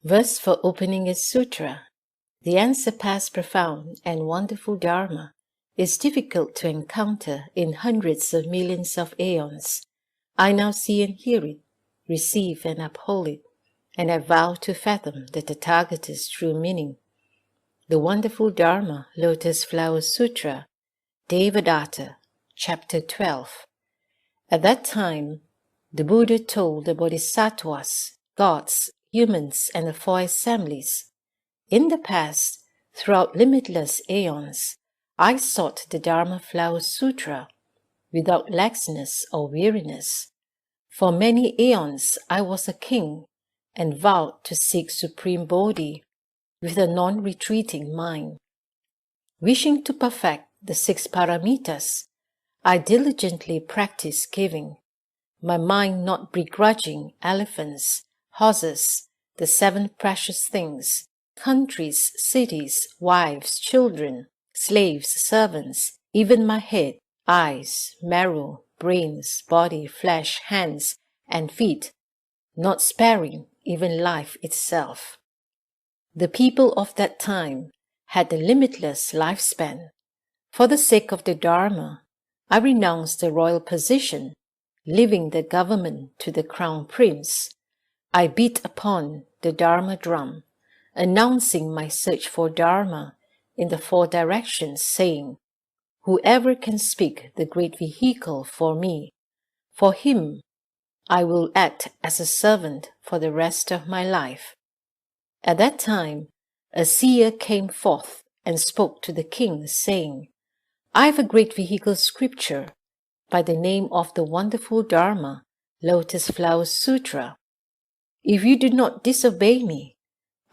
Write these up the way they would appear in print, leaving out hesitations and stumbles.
Verse for opening its sutra. The unsurpassed, profound, and wonderful Dharma is difficult to encounter in hundreds of millions of aeons. I now see and hear it, receive and uphold it, and I vow to fathom the Tathagata's true meaning. The wonderful Dharma Lotus Flower Sutra, Devadatta, Chapter 12. At that time, the Buddha told the Bodhisattvas, gods, humans, and the four assemblies, in the past, throughout limitless aeons, I sought the Dharma Flower Sutra without laxness or weariness. For many aeons I was a king and vowed to seek Supreme Bodhi with a non-retreating mind. Wishing to perfect the 6 paramitas, I diligently practiced giving, my mind not begrudging elephants, horses, the 7 precious things, countries, cities, wives, children, slaves, servants, even my head, eyes, marrow, brains, body, flesh, hands, and feet, not sparing even life itself. The people of that time had a limitless lifespan. For the sake of the Dharma, I renounced the royal position, leaving the government to the crown prince. I beat upon the Dharma drum, announcing my search for Dharma in the 4 directions, saying, "Whoever can speak the great vehicle for me, for him I will act as a servant for the rest of my life." At that time, a seer came forth and spoke to the king, saying, "I have a great vehicle scripture by the name of the wonderful Dharma Lotus Flower Sutra. If you do not disobey me,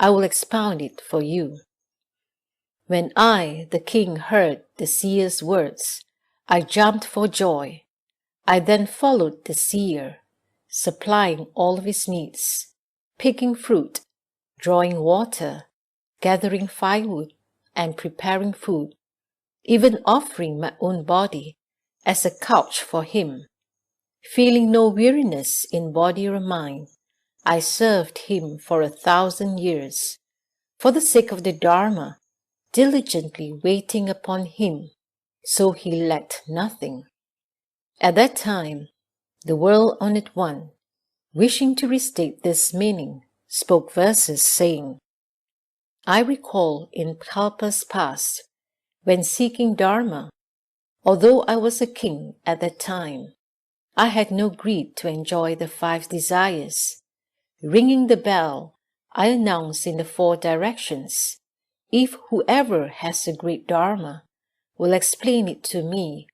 I will expound it for you." When I, the king, heard the seer's words, I jumped for joy. I then followed the seer, supplying all of his needs, picking fruit, drawing water, gathering firewood, and preparing food, even offering my own body as a couch for him. Feeling no weariness in body or mind, I served him for 1,000 years, for the sake of the Dharma, diligently waiting upon him, so he lacked nothing. At that time, the World-Honored One, wishing to restate this meaning, spoke verses saying, "I recall in kalpas past, when seeking Dharma, although I was a king at that time, I had no greed to enjoy the 5 desires. Ringing the bell, I announced in the 4 directions, if whoever has the great Dharma will explain it to me,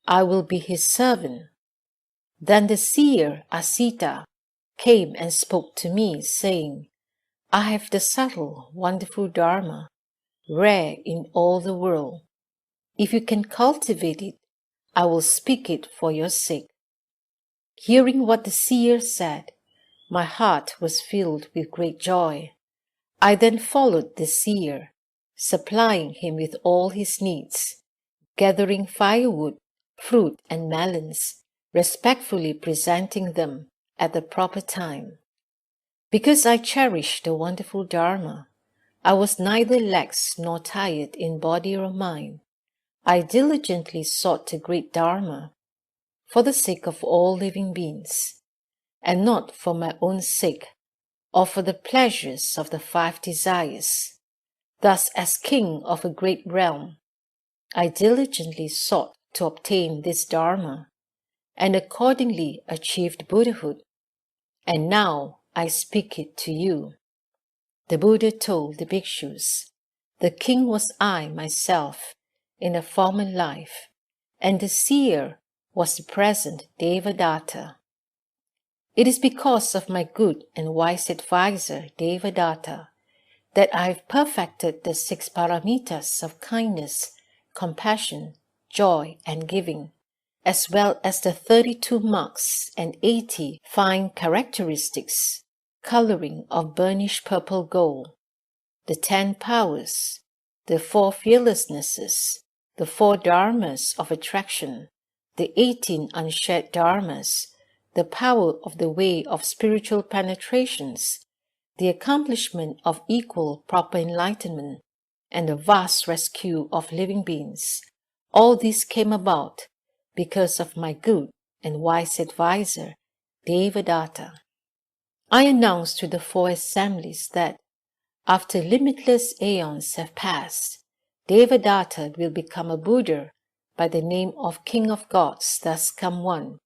I will be his servant." Then the seer Asita came and spoke to me, saying, "I have the subtle, wonderful Dharma, rare in all the world. If you can cultivate it, I will speak it for your sake." Hearing what the seer said, my heart was filled with great joy. I then followed the seer, supplying him with all his needs, gathering firewood, fruit, and melons, respectfully presenting them at the proper time. Because I cherished the wonderful Dharma, I was neither lax nor tired in body or mind. I diligently sought the great Dharma for the sake of all living beings, and not for my own sake or for the pleasures of the 5 desires. Thus, as king of a great realm, I diligently sought to obtain this Dharma, and accordingly achieved Buddhahood, and now I speak it to you. The Buddha told the bhikshus, "The king was I myself in a former life, and the seer was the present Devadatta. It is because of my good and wise advisor Devadatta that I have perfected the 6 paramitas of kindness, compassion, joy, and giving, as well as the 32 marks and 80 fine characteristics, coloring of burnished purple gold, the 10 powers, the 4 fearlessnesses, the 4 dharmas of attraction, the 18 unshared dharmas, the power of the way of spiritual penetrations, the accomplishment of equal proper enlightenment, and the vast rescue of living beings. All this came about because of my good and wise advisor, Devadatta. I announced to the four assemblies that after limitless aeons have passed, Devadatta will become a Buddha by the name of King of Gods, thus come one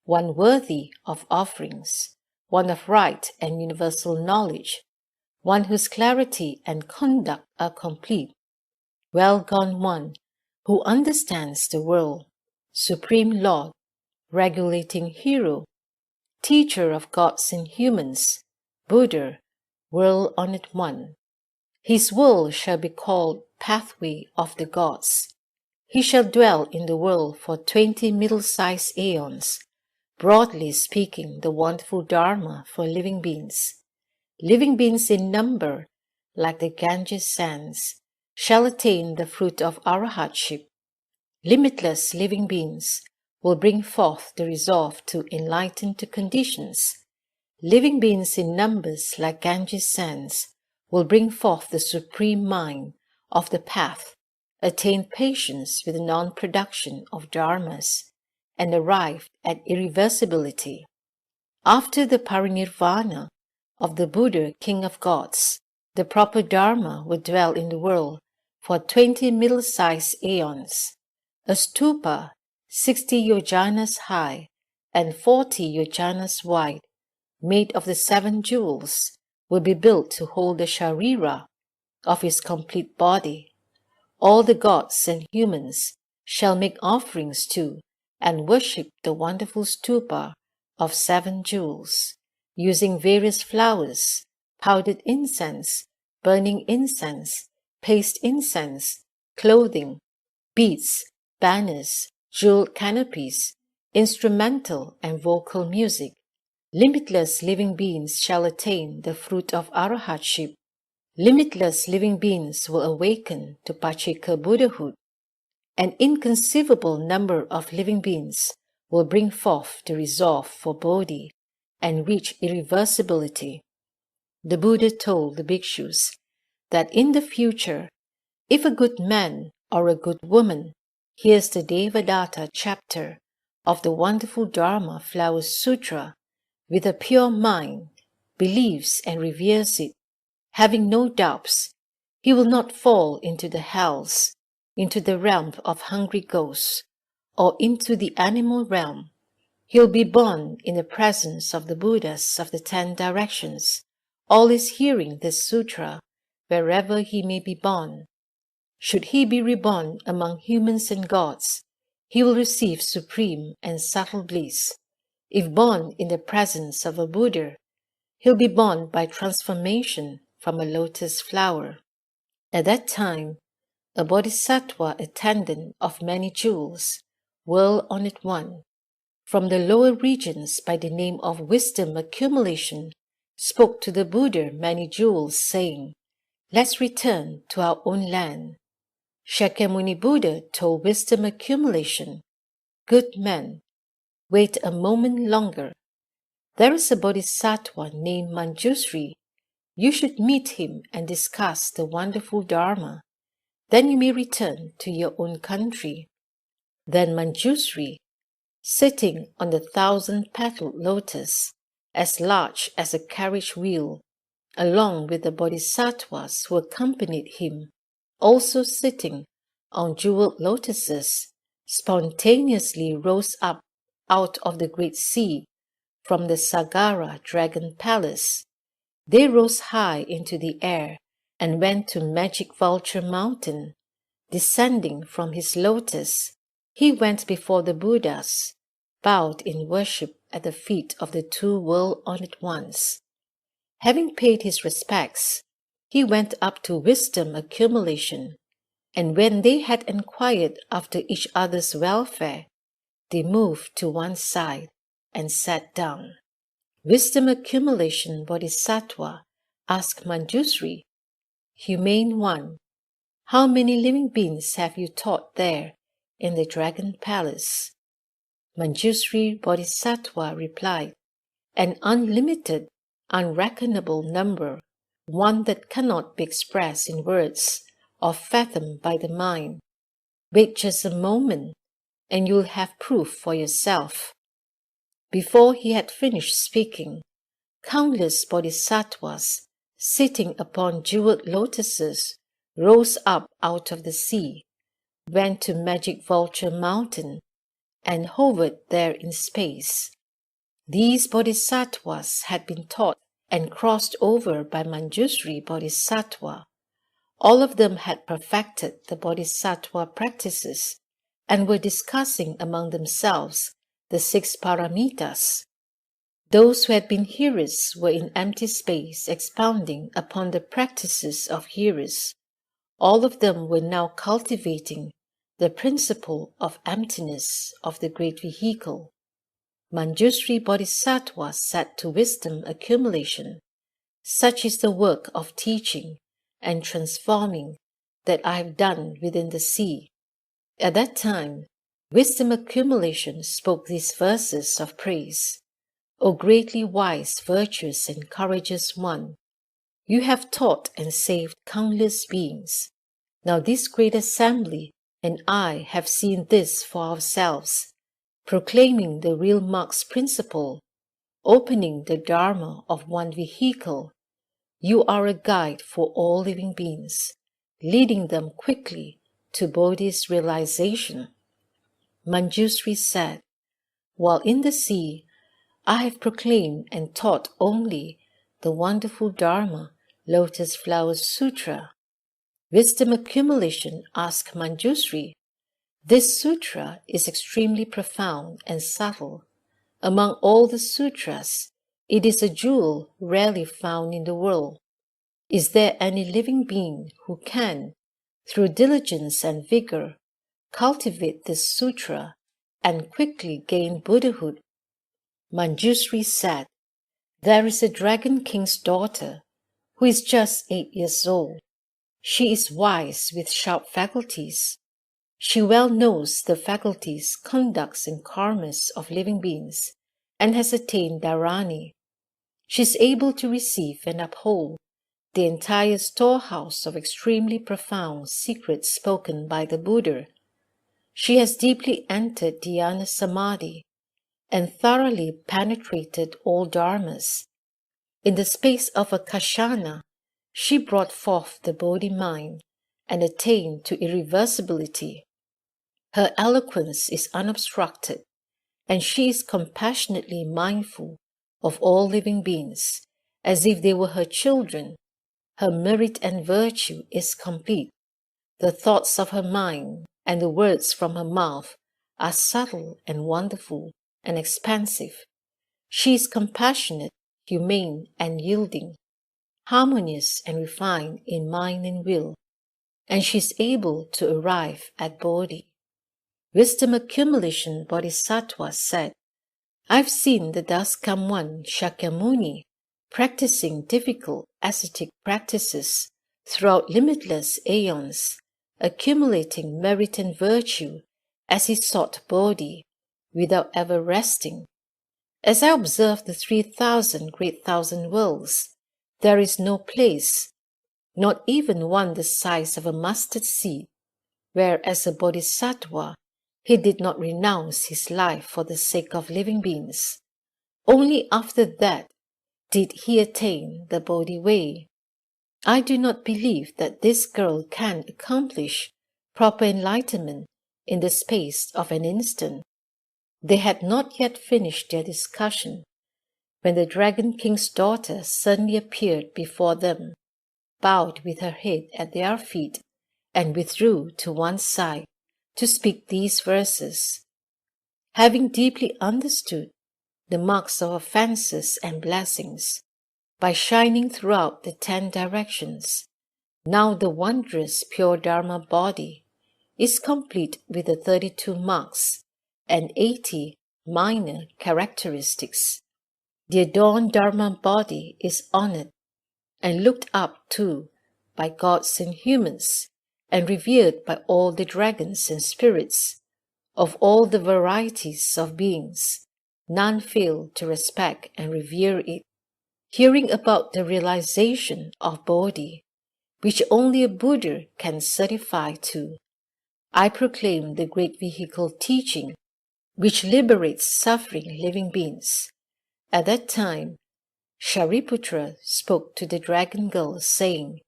worthy of offerings, one of right and universal knowledge, one whose clarity and conduct are complete, well gone one who understands the world, Supreme Lord, regulating hero, teacher of gods and humans, Buddha, world-honored one. His world shall be called Pathway of the Gods. He shall dwell in the world for 20 middle-sized aeons, broadly speaking the wonderful Dharma for living beings. Living beings in number, like the Ganges sands, shall attain the fruit of arahatship. Limitless living beings will bring forth the resolve to enlighten to conditions. Living beings in numbers like Ganges sands will bring forth the supreme mind of the path, attain patience with the non-production of dharmas, and arrive at irreversibility. After the parinirvana of the Buddha, King of Gods, the proper Dharma will dwell in the world for 20 middle-sized aeons. A stupa 60 yojanas high and 40 yojanas wide, made of the 7 jewels, will be built to hold the sharira of his complete body. All the gods and humans shall make offerings to and worship the wonderful stupa of 7 jewels, using various flowers, powdered incense, burning incense, paste incense, clothing, beads, banners, jeweled canopies, instrumental and vocal music. Limitless living beings shall attain the fruit of arahatship. Limitless living beings will awaken to Pachika Buddhahood. An inconceivable number of living beings will bring forth the resolve for Bodhi and reach irreversibility. The Buddha told the bhikshus that in the future, if a good man or a good woman hears the Devadatta chapter of the wonderful Dharma Flower Sutra with a pure mind, believes and reveres it, having no doubts, he will not fall into the hells, into the realm of hungry ghosts, or into the animal realm. He'll be born in the presence of the Buddhas of the 10 directions, always hearing this sutra wherever he may be born. Should he be reborn among humans and gods, he will receive supreme and subtle bliss. If born in the presence of a Buddha, he'll be born by transformation from a lotus flower. At that time, a bodhisattva attendant of many jewels, world-honored one, from the lower regions by the name of wisdom accumulation, spoke to the Buddha many jewels, saying, "Let's return to our own land." Shakyamuni Buddha told wisdom accumulation, "Good man, wait a moment longer. There is a bodhisattva named Manjusri. You should meet him and discuss the wonderful Dharma. Then you may return to your own country." Then Manjusri, sitting on the 1,000-petaled lotus, as large as a carriage wheel, along with the bodhisattvas who accompanied him, also sitting on jeweled lotuses, spontaneously rose up out of the great sea from the Sagara Dragon Palace. They rose high into the air and went to Magic Vulture Mountain. Descending from his lotus, he went before the Buddhas, bowed in worship at the feet of the 2 world-honored ones. Having paid his respects, he went up to wisdom accumulation, and when they had inquired after each other's welfare, they moved to one side and sat down. Wisdom accumulation bodhisattva asked Manjusri, "Humane one, how many living beings have you taught there in the Dragon Palace?" Manjusri bodhisattva replied, "An unlimited unreckonable number, one that cannot be expressed in words or fathomed by the mind. Wait just a moment, and you'll have proof for yourself." Before he had finished speaking, countless bodhisattvas, sitting upon jeweled lotuses, rose up out of the sea, went to Magic Vulture Mountain, and hovered there in space. These bodhisattvas had been taught and crossed over by Manjushri Bodhisattva. All of them had perfected the bodhisattva practices and were discussing among themselves the 6 paramitas. Those who had been hearers were in empty space expounding upon the practices of hearers. All of them were now cultivating the principle of emptiness of the great vehicle. Manjushri Bodhisattva said to wisdom accumulation, "Such is the work of teaching and transforming that I have done within the sea." At that time, wisdom accumulation spoke these verses of praise. "O greatly wise, virtuous, and courageous one, you have taught and saved countless beings. Now this great assembly and I have seen this for ourselves, proclaiming the real Marx principle, opening the Dharma of one vehicle. You are a guide for all living beings, leading them quickly to Bodhi's realization." Manjushri said, "While in the sea, I have proclaimed and taught only the wonderful Dharma Lotus Flower Sutra." Wisdom accumulation asked Manjushri, "This sutra is extremely profound and subtle. Among all the sutras, it is a jewel rarely found in the world. Is there any living being who can, through diligence and vigor, cultivate this sutra and quickly gain Buddhahood?" Manjushri said, "There is a dragon king's daughter who is just 8 years old. She is wise with sharp faculties. She well knows the faculties, conducts, and karmas of living beings and has attained dharani. She is able to receive and uphold the entire storehouse of extremely profound secrets spoken by the Buddha. She has deeply entered dhyana samadhi and thoroughly penetrated all dharmas. In the space of a kashana, she brought forth the Bodhi mind and attained to irreversibility. Her eloquence is unobstructed, and she is compassionately mindful of all living beings, as if they were her children. Her merit and virtue is complete. The thoughts of her mind and the words from her mouth are subtle and wonderful and expansive. She is compassionate, humane, and yielding, harmonious and refined in mind and will, and she is able to arrive at Bodhi." Wisdom accumulation Bodhisattva said, "I've seen the dust come one Shakyamuni practicing difficult ascetic practices throughout limitless aeons, accumulating merit and virtue as he sought Bodhi without ever resting. As I observe the 3,000 great thousand worlds, there is no place, not even one the size of a mustard seed, where as a bodhisattva he did not renounce his life for the sake of living beings. Only after that did he attain the Bodhi way. I do not believe that this girl can accomplish proper enlightenment in the space of an instant." They had not yet finished their discussion when the Dragon King's daughter suddenly appeared before them, bowed with her head at their feet, and withdrew to one side to speak these verses. Having deeply understood the marks of offenses and blessings, by shining throughout the 10 directions, now the wondrous pure Dharma body is complete with the 32 marks and 80 minor characteristics. The adorned Dharma body is honored and looked up to by gods and humans, and revered by all the dragons and spirits. Of all the varieties of beings, none fail to respect and revere it. hearing about the realization of Bodhi, which only a Buddha can certify to, I proclaim the great vehicle teaching, which liberates suffering living beings. At that time, Shariputra spoke to the dragon girl, saying,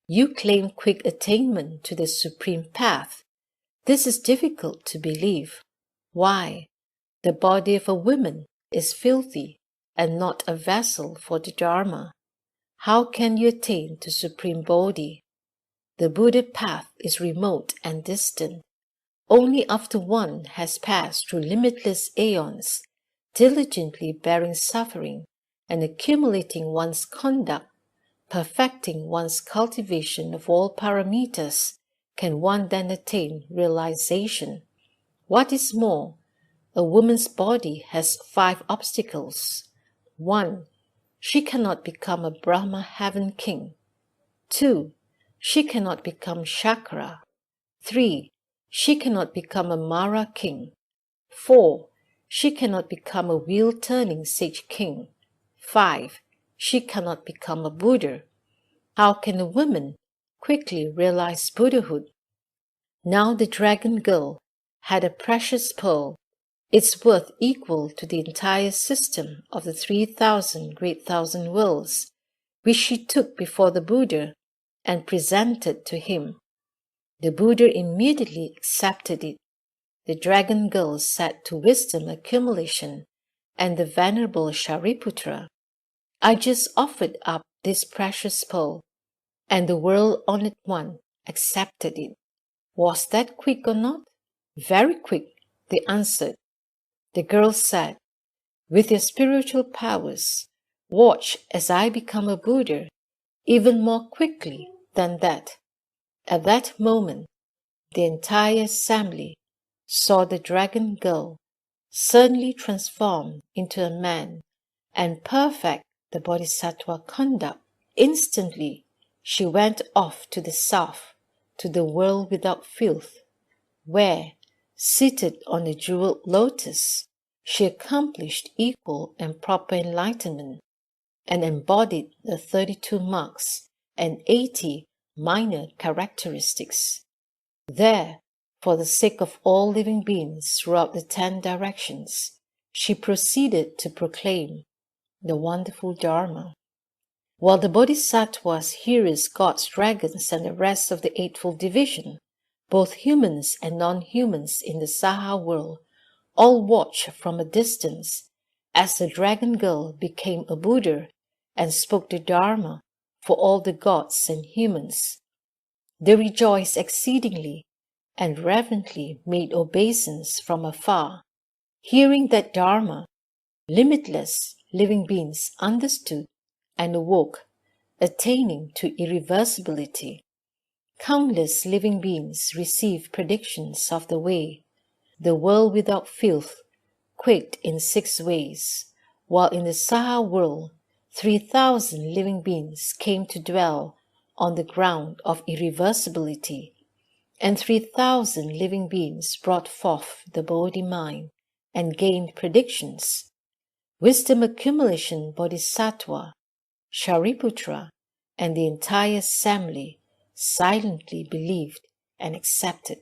"You claim quick attainment to the supreme path. This is difficult to believe. Why? The body of a woman is filthy and not a vessel for the Dharma. How can you attain to supreme Bodhi? The Buddha path is remote and distant. Only after one has passed through limitless aeons, diligently bearing suffering and accumulating one's conduct, perfecting one's cultivation of all paramitas, can one then attain realization. What is more, a woman's body has 5 obstacles. 1. She cannot become a Brahma heaven king. 2. She cannot become Shakra. 3. She cannot become a Mara king. 4. She cannot become a wheel-turning sage king. 5. She cannot become a Buddha. How can a woman quickly realize Buddhahood? Now the dragon girl had a precious pearl, its worth equal to the entire system of the 3,000 great thousand worlds, which she took before the Buddha and presented to him. The Buddha immediately accepted it. The dragon girl said to wisdom accumulation and the venerable Shariputra, "I just offered up this precious pearl, and the world-honored one accepted it. Was that quick or not?" "Very quick," they answered. The girl said, "With your spiritual powers, watch as I become a Buddha even more quickly than that." At that moment, the entire assembly saw the dragon girl suddenly transform into a man and perfect the bodhisattva conduct. Instantly, she went off to the south, to the world without filth, where, seated on a jeweled lotus, she accomplished equal and proper enlightenment, and embodied the 32 marks and 80 minor characteristics. There, for the sake of all living beings throughout the 10 directions, she proceeded to proclaim the wonderful Dharma. While the bodhisattvas, heroes, gods, dragons, and the rest of the Eightfold Division, both humans and non-humans in the Saha world, all watched from a distance as the dragon girl became a Buddha and spoke the Dharma for all the gods and humans. They rejoiced exceedingly and reverently made obeisance from afar, hearing that Dharma. Limitless living beings understood and awoke, attaining to irreversibility. Countless living beings received predictions of the way. The world without filth quaked in 6 ways, while in the Saha world 3,000 living beings came to dwell on the ground of irreversibility, and 3,000 living beings brought forth the Bodhi mind and gained predictions. Wisdom accumulation bodhisattva, Shariputra, and the entire assembly silently believed and accepted.